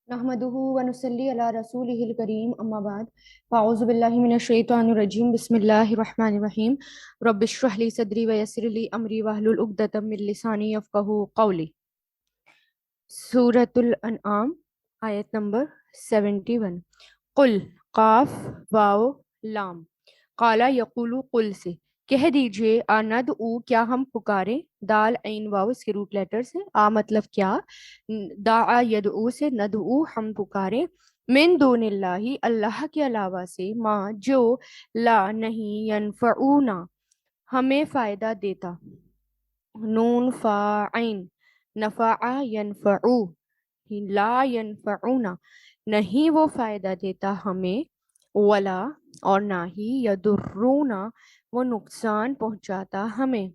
نحمده ونصلي على رسوله الكريم اما بعد فاعوذ بالله من الشیطان الرجیم بسم اللہ الرحمن الرحیم رب اشرح لي صدری ويسر لي امری واحلل عقدۃ من لسانی یفقهوا قولی۔ سورۃ الانعام آیت نمبر 71۔ قل، قاف واو لام، قالا یقولو قل سے کہہ دیجئے، ندعو کیا ہم پکاریں، دال عین واو اس کے روٹ لیٹر سے، مطلب کیا، دعا یدعو سے ندعو ہم پکاریں، من دون اللہ اللہ کے علاوہ سے، ما جو، لا نہیں، ینفعونا ہمیں فائدہ دیتا، نون فا عین، نفع ینفعو، لا ینفعونا نہیں وہ فائدہ دیتا ہمیں، ولا اور نہ ہی، یدرونا وہ نقصان پہنچاتا ہمیں،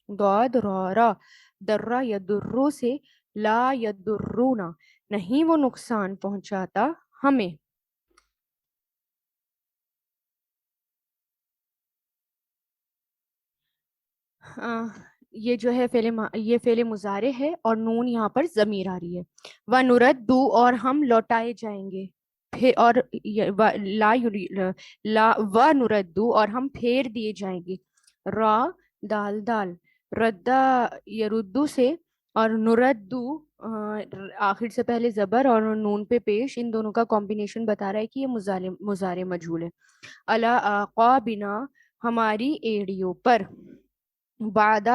ضاد را را، درہ یدرو سے، لا یدرونا نہیں وہ نقصان پہنچاتا ہمیں۔ یہ جو ہے یہ فعل مضارع ہے اور نون یہاں پر ضمیر آ رہی ہے۔ وَنُرَدُّ اور ہم لوٹائے جائیں گے، پھر اور لا وَنُرَدُّ اور ہم پھیر دیے جائیں گے، را دال دال، ردہ یردو سے، اور نردو آخر سے پہلے زبر اور نون پہ پیش، ان دونوں کا کمبینیشن بتا رہا ہے کہ یہ مضارع مجہول ہے۔ علی اعقابنا ہماری ایڑیوں پر، بعد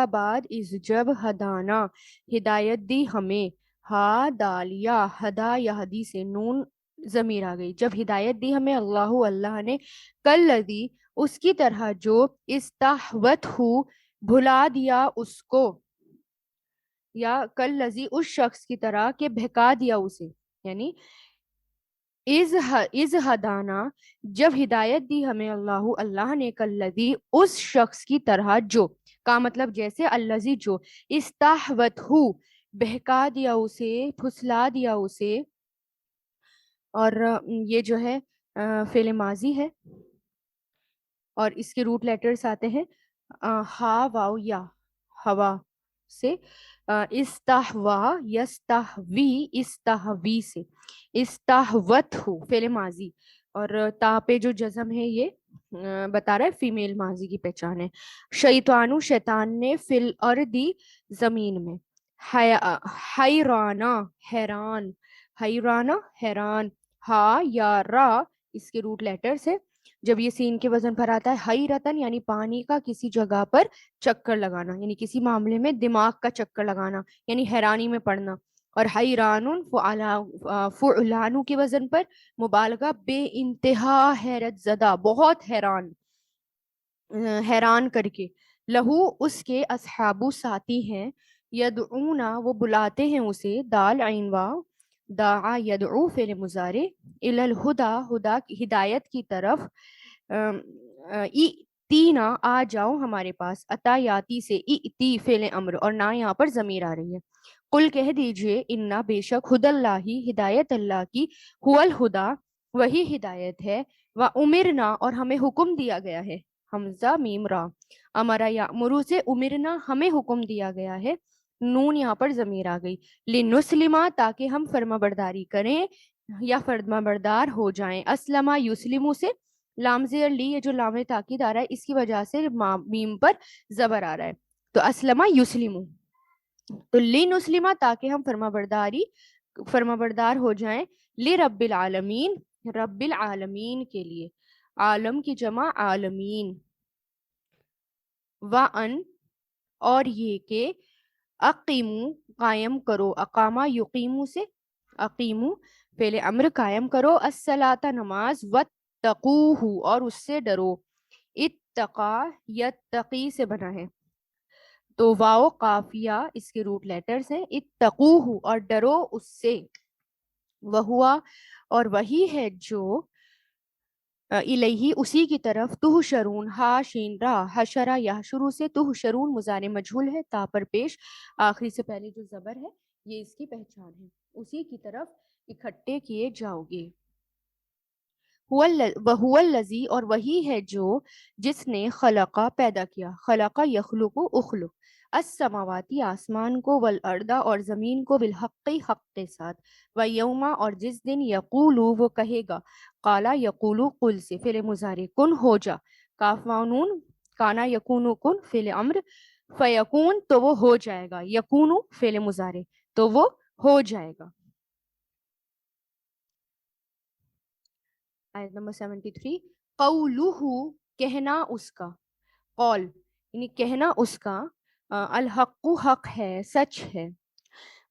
از جب، ہدانا ہدایت دی ہمیں، ہا دالیا ہدا یہدی سے نون ضمیر آ گئی، جب ہدایت دی ہمیں اللہ نے، کلذی اس کی طرح جو، استحوت ہو بھلا دیا اس کو، یا کلذی اس شخص کی طرح کہ بہکا دیا اسے، یعنی از ہدانا جب ہدایت دی ہمیں اللہ نے، کلذی اس شخص کی طرح جو، کا مطلب جیسے، الذی جو، استحوت ہو بہکا دیا اسے، پھسلا دیا اسے، اور یہ جو ہے فعل ماضی ہے اور اس کے روٹ لیٹرز آتے ہیں ہا واو یا، ہوا سے، استحوا یستحوی استحوی سے، استحوت ہو فعل ماضی، اور تا پہ جو جزم ہے یہ بتا رہا ہے فیمیل ماضی کی پہچان ہے۔ شیطانو شیطان نے، فی الارضی زمین میں، حیرانا حیران، حیرانا حیران، ہا یا را اس کے روٹ لیٹر سے، جب یہ سین کے وزن پر آتا ہے حیرتن یعنی پانی کا کسی جگہ پر چکر لگانا، یعنی کسی معاملے میں دماغ کا چکر لگانا، یعنی حیرانی میں پڑنا، اور حیران فعلانو کے وزن پر مبالغہ، بے انتہا حیرت زدہ، بہت حیران، حیران کر کے، لہو اس کے، اصحابو ساتھی ہیں، یدعونا وہ بلاتے ہیں اسے، دال عین واو، دعا یدعو فعل مضارع، الی الہدا ہدا ہدایت کی طرف، تینا آ جاؤ ہمارے پاس، اتا یاتی سے، تی فعل امر اور نہ یہاں پر ضمیر آ رہی ہے۔ قل کہہ دیجئے، انا بے شک، ہد اللہ ہدایت اللہ کی، هو الہدا وہی ہدایت ہے، و امرنا اور ہمیں حکم دیا گیا ہے، حمزہ میم را، امرا یامرو سے، امرنا ہمیں حکم دیا گیا ہے، نون یہاں پر ضمیر آ گئی، لنسلما تاکہ ہم فرما برداری کریں یا فرما بردار ہو جائیں، اسلمہ یسلمو سے، لام زیر لی، یہ جو لام تاکید آ رہا ہے اس کی وجہ سے میم پر زبر آ رہا ہے، تو اسلمہ یسلمو، تو لنسلما تاکہ ہم فرما بردار ہو جائیں، لرب العالمین رب العالمین کے لیے، عالم کی جمع عالمین، وَأَن اور یہ کہ، اقیمو قائم کرو، اقامہ یقیمو سے، اقیمو فعل امر قائم کرو، الصلاۃ نماز، واتقوہ اور اس سے ڈرو، اتقا یتقی سے بنا ہے، تو واو قافیہ اس کے روٹ لیٹرز ہیں، اتقوہ اور ڈرو اس سے، وہوا اور وہی ہے جو، الیہ اسی کی طرف، تحشرون ہا شین را، حشرہ یا شروع سے، تحشرون مضارع مجہول ہے، تا پر پیش، آخری سے پہلے جو زبر ہے یہ اس کی پہچان ہے، اسی کی طرف اکٹھے کیے جاؤ گے۔ وَهُوَ الَّذِي اور وہی ہے جو، جس نے، خلقہ پیدا کیا، خلقہ یخلق اخلق، السماواتی آسمان کو، والارض اور زمین کو، بالحق حق کے ساتھ، و یوما اور جس دن، یقولو وہ کہے گا، قالا یقولو قل سے فعل مضارع کن ہو جا، کاف واو نون، کانا یکونو کن فعل امر، فیکون تو وہ ہو جائے گا، یکونو فعل مضارع تو وہ ہو جائے گا۔ آیت نمبر 73، قولہ کہنا اس کا، قول یعنی کہنا اس کا، الحق حق ہے، سچ ہے،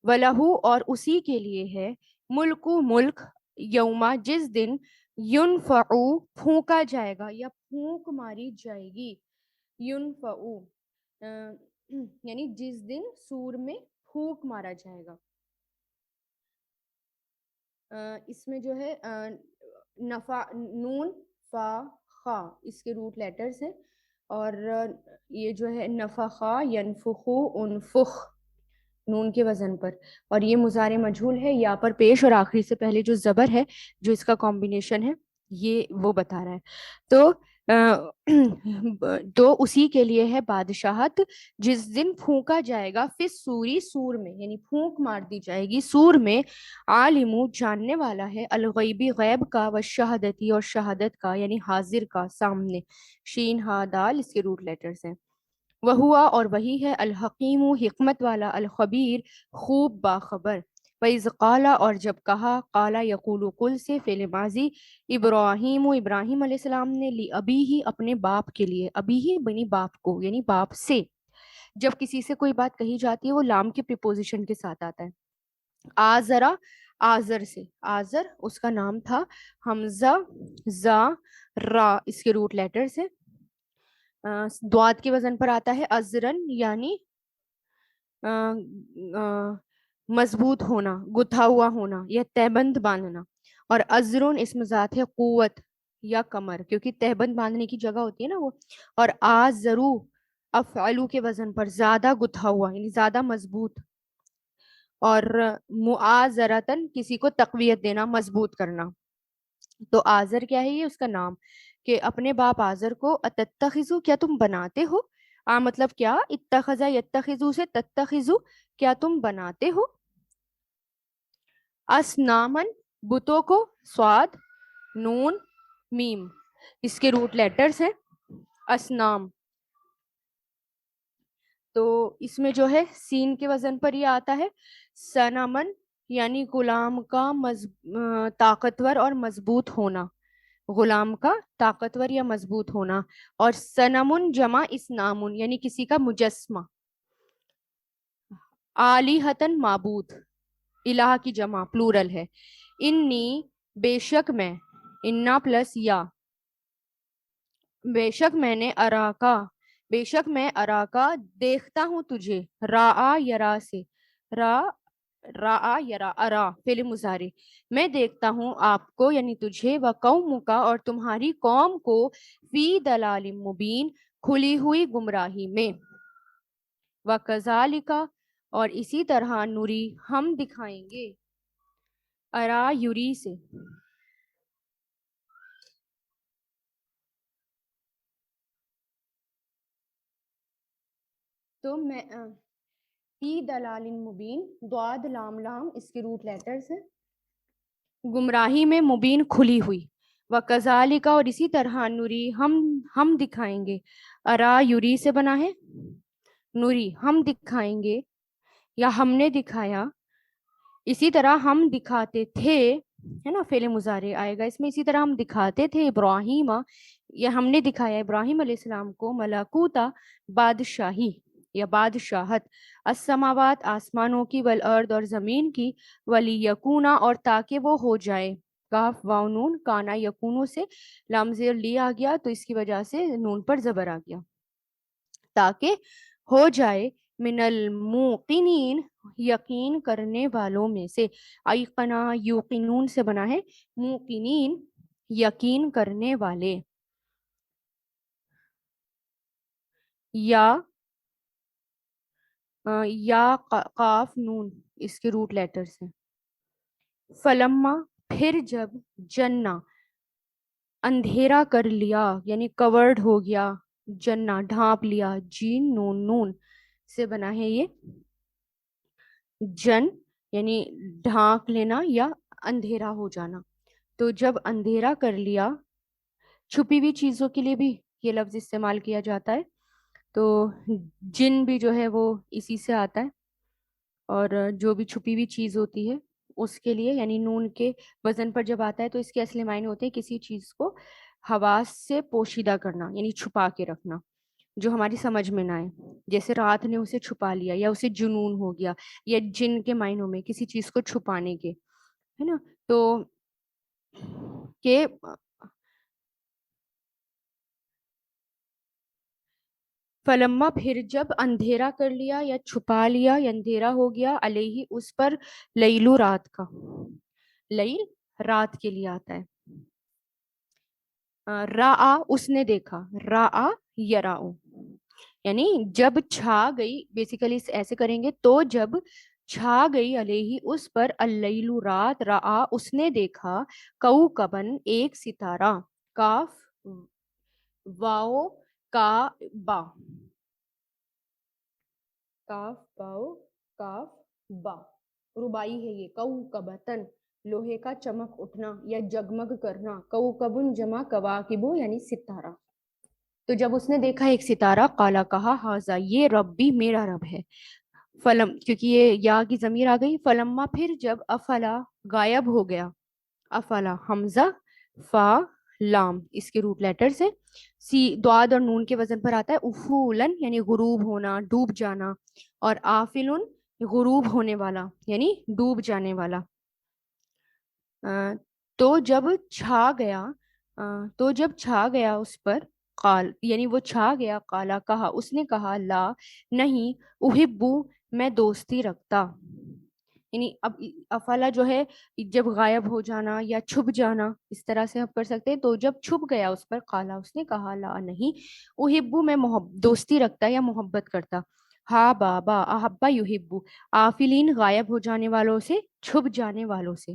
وَلَهُ اور اسی کے لیے ہے، ملک ملک، یوما جس دن، ینفعو پھونکا جائے گا یا پھونک ماری جائے گی، ینفعو یعنی جس دن سور میں پھونک مارا جائے گا۔ اس میں جو ہے نفع نون فا خا اس کے روٹ لیٹرز ہیں، اور یہ جو ہے نفخا ینفخو انفخ نون کے وزن پر، اور یہ مضارع مجہول ہے، یا پر پیش اور آخری سے پہلے جو زبر ہے جو اس کا کمبینیشن ہے یہ وہ بتا رہا ہے۔ تو تو اسی کے لیے ہے بادشاہت جس دن پھونکا جائے گا، فس سوری سور میں، یعنی پھونک مار دی جائے گی سور میں، عالمو جاننے والا ہے، الغیبی غیب کا، و شہادتی اور شہادت کا یعنی حاضر کا، سامنے، شین ہا دال اس کے روٹ لیٹرز ہیں، وہ ہوا اور وہی ہے، الحکیم حکمت والا، الخبیر خوب باخبر، وَإِذْ قَالَ اور جب کہا، قَالَ يَقُولُ قُل سے فعل ماضی، ابراہیم ابراہیم علیہ السلام نے، لی ابی ہی اپنے باپ کے لیے، ابی ہی بنی باپ کو یعنی باپ سے، جب کسی سے کوئی بات کہی جاتی ہے وہ لام کے پریپوزیشن کے ساتھ آتا ہے، آزرا آزر سے، آزر اس کا نام تھا، حمزہ زا را اس کے روٹ لیٹر سے، دواد کے وزن پر آتا ہے، ازرن یعنی مضبوط ہونا، گتھا ہوا ہونا یا تہبند باندھنا، اور ازرن اسم ذات ہے، قوت یا کمر، کیونکہ تہبند باندھنے کی جگہ ہوتی ہے نا وہ، اور آزرو افعلو کے وزن پر زیادہ گتھا ہوا یعنی زیادہ مضبوط، اور معاذرتن کسی کو تقویت دینا، مضبوط کرنا۔ تو آزر کیا ہے؟ یہ اس کا نام، کہ اپنے باپ آزر کو، اتتخذو کیا تم بناتے ہو، مطلب کیا، اتخذا یتخذو سے تتخذو کیا تم بناتے ہو، اسنامن بتوں کو، سواد نون میم اس کے روٹ لیٹرز ہیں، اسنام، تو اس میں جو ہے سین کے وزن پر یہ آتا ہے، سنمن یعنی غلام کا طاقتور اور مضبوط ہونا، غلام کا طاقتور یا مضبوط ہونا، اور سنمن جمع اسنامن یعنی کسی کا مجسمہ، آلیہتن معبود، الہ کی جمع پلورل ہے، انی بے شک میں، انا پلس یا، بے شک میں نے، اراکا بے شک میں، اراکا دیکھتا ہوں تجھے، را یرا سے، را را یرا ارا فعل مضارع، میں دیکھتا ہوں آپ کو یعنی تجھے، و قومک اور تمہاری قوم کو، فی دلال مبین کھلی ہوئی گمراہی میں، و کذالک اور اسی طرح، نوری ہم دکھائیں گے، ارا یوری سے، تو میں فی دلال مبین، ضاد لام لام اس کے روٹ لیٹرز ہیں، گمراہی میں، مبین کھلی ہوئی، وَكَذَلِكَ اور اسی طرح، نوری ہم دکھائیں گے، ارا یوری سے بنا ہے، نوری ہم دکھائیں گے یا ہم نے دکھایا، اسی طرح ہم دکھاتے تھے، ہے نا فعل مضارع آئے گا اس میں، اسی طرح ہم دکھاتے تھے، ابراہیم یا ہم نے دکھایا ابراہیم علیہ السلام کو، ملکوتا بادشاہی یا بادشاہت، السماوات آسمانوں کی، والارض اور زمین کی، ولیکونا اور تاکہ وہ ہو جائے، کاف واو نون، کانا یکونو سے لام زیر لی آ گیا تو اس کی وجہ سے نون پر زبر آ گیا، تاکہ ہو جائے، من الموقنین یقین کرنے والوں میں سے، ایقنا یوقنون سے بنا ہے، موقنین یقین کرنے والے، یا قاف نون اس کے روٹ لیٹرز ہیں، فلما پھر جب، جنہ اندھیرا کر لیا یعنی کورڈ ہو گیا، جنہ ڈھانپ لیا، جین نون نون سے بنا ہے یہ؟ جن یعنی ڈھانک لینا یا اندھیرا ہو جانا. تو جب اندھیرا کر لیا، چھپی ہوئی چیزوں کے لیے بھی یہ لفظ استعمال کیا جاتا ہے. تو جن بھی جو ہے وہ اسی سے آتا ہے، اور جو بھی چھپی ہوئی چیز ہوتی ہے اس کے لیے، یعنی نون کے وزن پر جب آتا ہے تو اس کے اصل معنی ہوتے ہیں کسی چیز کو حواس سے پوشیدہ کرنا، یعنی چھپا کے رکھنا جو ہماری سمجھ میں نہ آئے. جیسے رات نے اسے چھپا لیا، یا اسے جنون ہو گیا، یا جن کے معنوں میں کسی چیز کو چھپانے کے، ہے نا. تو کہ فلما پھر جب اندھیرا کر لیا یا چھپا لیا یا اندھیرا ہو گیا، علیہ اس پر، لیلو رات کا، لیل رات کے لیے آتا ہے. راآ اس نے دیکھا، راآ یراؤ، یعنی جب چھا گئی، بیسیکلی ایسے کریں گے تو جب چھا گئی علیہ اس پر، اللیل رات، راآ اس نے دیکھا، کوکبن ایک ستارہ، کاف واو کا با، کاف واو کاف با، ربائی ہے یہ. کوکبتن لوہے کا چمک اٹھنا یا جگمگ کرنا، کوکبن جمع کواکبو یعنی ستارہ. تو جب اس نے دیکھا ایک ستارہ، قالا کہا، ہاذا یہ ربی میرا رب ہے. فلم کیونکہ یہ یا کی ضمیر آ گئی، فلما پھر جب، افلا غائب ہو گیا، افلا حمزہ فا لام اس کے روٹ لیٹر سے، سی دعاد اور نون کے وزن پر آتا ہے. افولن یعنی غروب ہونا، ڈوب جانا، اور آفلن غروب ہونے والا یعنی ڈوب جانے والا. تو جب چھا گیا، تو جب چھا گیا اس پر، قال یعنی وہ چھا گیا، قالا کہا اس نے کہا، لا نہیں، احبو میں دوستی رکھتا. یعنی اب افلا جو ہے جب غائب ہو جانا یا چھپ جانا، اس طرح سے ہم کر سکتے ہیں. تو جب چھپ گیا اس پر، قالا اس نے کہا، لا نہیں، احبو میں دوستی رکھتا یا محبت کرتا. ہا بابا احبا یحبو، آفلین غائب ہو جانے والوں سے، چھپ جانے والوں سے.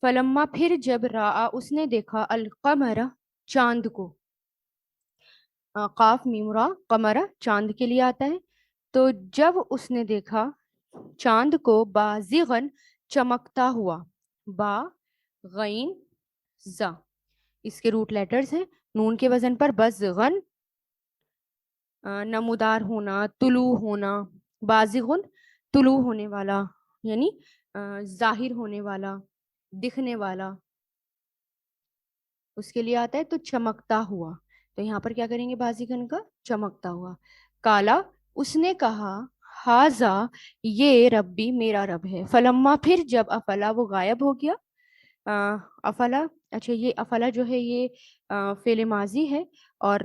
فلما پھر جب، راآ اس نے دیکھا، القمر چاند کو، قاف میم را، قمر چاند کے لیے آتا ہے. تو جب اس نے دیکھا چاند کو، بازغن چمکتا ہوا، با غین زا اس کے روٹ لیٹرز ہیں، نون کے وزن پر بزغن نمودار ہونا، طلوع ہونا، بازغن طلوع ہونے والا یعنی ظاہر ہونے والا، دکھنے والا، اس کے لیے آتا ہے. تو چمکتا ہوا، تو یہاں پر کیا کریں گے، بازغن کا چمکتا ہوا. کالا اس نے کہا، ہاذا یہ ربی میرا رب ہے. فلما پھر جب، افلا وہ غائب ہو گیا. افلا اچھا، یہ افلا جو ہے یہ فعل ماضی ہے، اور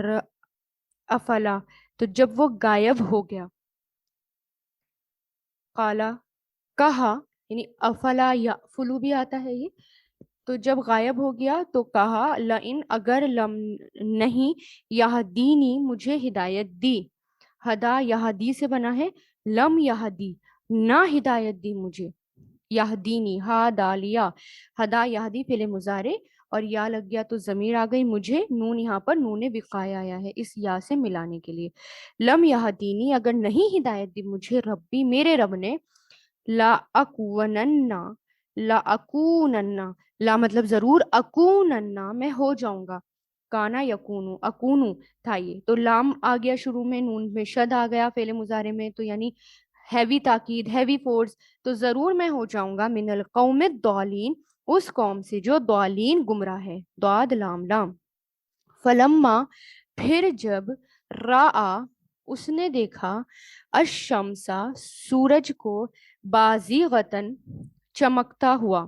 افلا تو جب وہ غائب ہو گیا، قالا کہا، یعنی افلا یا فلو بھی آتا ہے یہ. تو جب غائب ہو گیا تو کہا، لئن اگر، لم نہیں، یہدینی مجھے ہدایت دی، ہدا یہدی سے بنا ہے، لم یہدی نہ ہدایت دی مجھے، یہدینی ہا دالیا، ہدا یہدی فعل مضارع، اور یا لگ گیا تو ضمیر آ گئی مجھے، نون یہاں پر نون وقایا آیا ہے اس یا سے ملانے کے لیے. لم یہدینی اگر نہیں ہدایت دی مجھے، ربی میرے رب نے، لا اکوننا، لا اکوننا، لا مطلب ضرور، اکوننا میں ہو جاؤں گا، کانا یکونو اکونو تھا یہ، تو لام آ گیا شروع میں، نون میں شد آ گیا فعل مضارع میں، تو یعنی ہیوی تاکید، ہیوی فورس. تو ضرور میں ہو جاؤں گا، من القوم الضالین اس قوم سے جو ضالین گمراہ ہے، ضاد لام لام. فلما پھر جب، راآ اس نے دیکھا، الشمسا سورج کو، بازغتن چمکتا ہوا،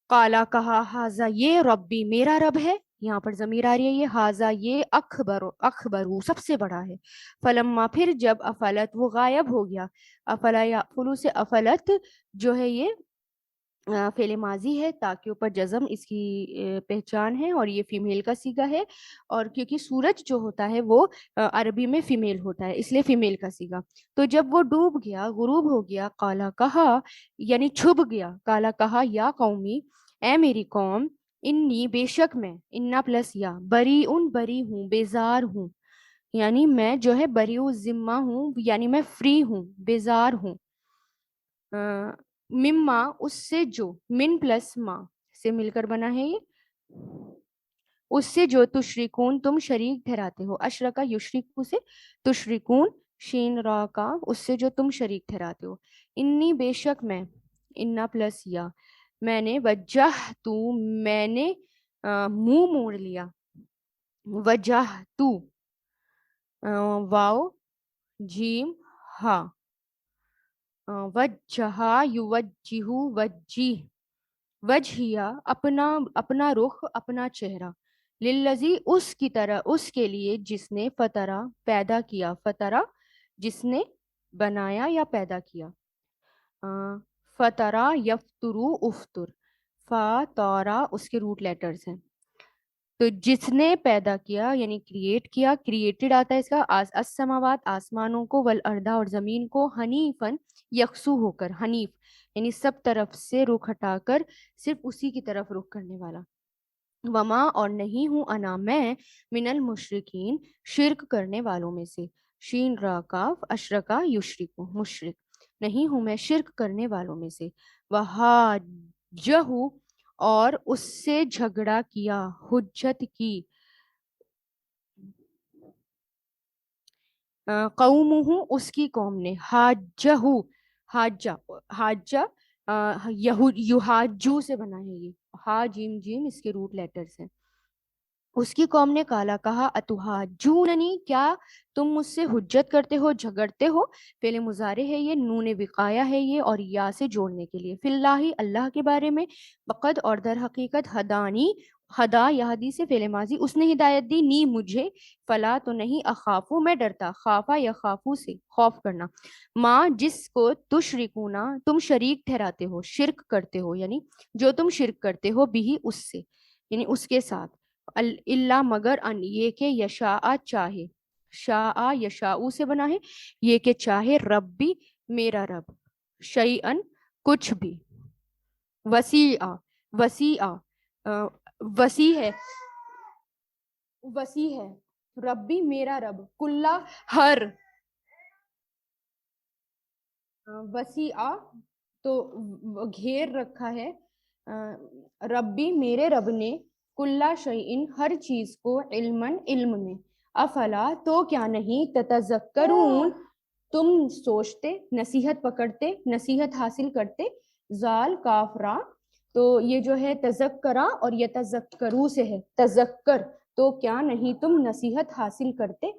قالا کہا، ہاذا یہ ربی میرا رب ہے. یہاں پر ضمیر آ رہی ہے، یہ ہاذا یہ اکبر، اکبرو سب سے بڑا ہے. فلما پھر جب، افلت وہ غائب ہو گیا، افلا یا فلو سے افلت جو ہے یہ فعل ماضی ہے، تاکہ اوپر جزم اس کی پہچان ہے، اور یہ فیمیل کا صیغہ ہے، اور کیونکہ سورج جو ہوتا ہے وہ عربی میں فیمیل ہوتا ہے، اس لیے فیمیل کا صیغہ. تو جب وہ ڈوب گیا، غروب ہو گیا، قالا کہا یعنی چھپ گیا، قالا کہا، یا قومی اے میری قوم، انی بے شک میں، انا پلس یا، بری ان بری ہوں، بیزار ہوں، یعنی میں جو ہے بریء ذمہ ہوں، یعنی میں فری ہوں، بیزار ہوں. مما اس سے جو، من پلس ماں سے مل کر بنا ہے یہ، اس سے جو تشرکون تم شریک ٹھہراتے ہو. اشرکا یشرکو سے تشرکون، شین را کا، اس سے جو تم شریک ٹھہراتے ہو. انی بے شک میں، انا پلس یا، میں نے وجہ تو، میں نے منہ موڑ لیا. وجہ تو، واو جیم ہا، وجہا یوجہ وجہ، وجہیا اپنا رخ، اپنا چہرہ. للذی اس کی طرح، اس کے لیے جس نے، فطرہ پیدا کیا، فطرہ جس نے بنایا یا پیدا کیا. فطرہ یفترو افطر، فطرہ اس کے روٹ لیٹرز ہیں. تو جس نے پیدا کیا یعنی کریٹ کیا، کریٹڈ آتا ہے اس کا. السماوات آسمانوں کو، والارض اور زمین کو، حنیفاً یکسو ہو کر، حنیف یعنی سب طرف سے رخ ہٹا کر صرف اسی کی طرف رخ کرنے والا. وما اور نہیں ہوں انا میں، من المشرکین شرک کرنے والوں میں سے. شین را کاف اشرکا یشرکو مشرک، نہیں ہوں میں شرک کرنے والوں میں سے. وحاجہ اور اس سے جھگڑا کیا، حجت کی. قومہ اس کی قوم نے، حاجہ، حاجہ، حاجہ یحاجو سے بنا ہے یہ، ہا جیم جیم اس کے روٹ لیٹرز ہیں. اس کی قوم نے کالا کہا، اتحاجوننی کیا تم مجھ سے حجت کرتے ہو، جھگڑتے ہو. فعل مضارع ہے یہ، نون وقایا ہے یہ، اور یا سے جوڑنے کے لیے. فی اللہ اللہ کے بارے میں، فقد اور در حقیقت، ہدانی ہدا یہدی سے فعل ماضی، اس نے ہدایت دی، نی مجھے، فلا تو نہیں، اخافو میں ڈرتا، خافا یا خافو سے خوف کرنا، ماں جس کو تشرکونا تم شریک ٹھہراتے ہو، شرک کرتے ہو، یعنی جو تم شرک کرتے ہو، بھی اس سے یعنی اس کے ساتھ. اللہ مگر ان یہ کہ یشاء چاہے، شاء یشاء سے بنا ہے یہ کہ چاہے، ربی میرا رب، شیئن کچھ بھی، وسیع وسیع وسیع ہے، وسیع ہے، ربی میرا رب، کلا ہر، وسیع تو گھیر رکھا ہے، ربی میرے رب نے، کلا شیئن ہر چیز کو، علماً علم میں. افلا تو کیا نہیں، تتذکرون تم سوچتے، نصیحت پکڑتے، نصیحت حاصل کرتے. زال کافرا تو یہ جو ہے تذکرہ اور یتذکرو سے ہے، تذکر تو کیا نہیں تم نصیحت حاصل کرتے.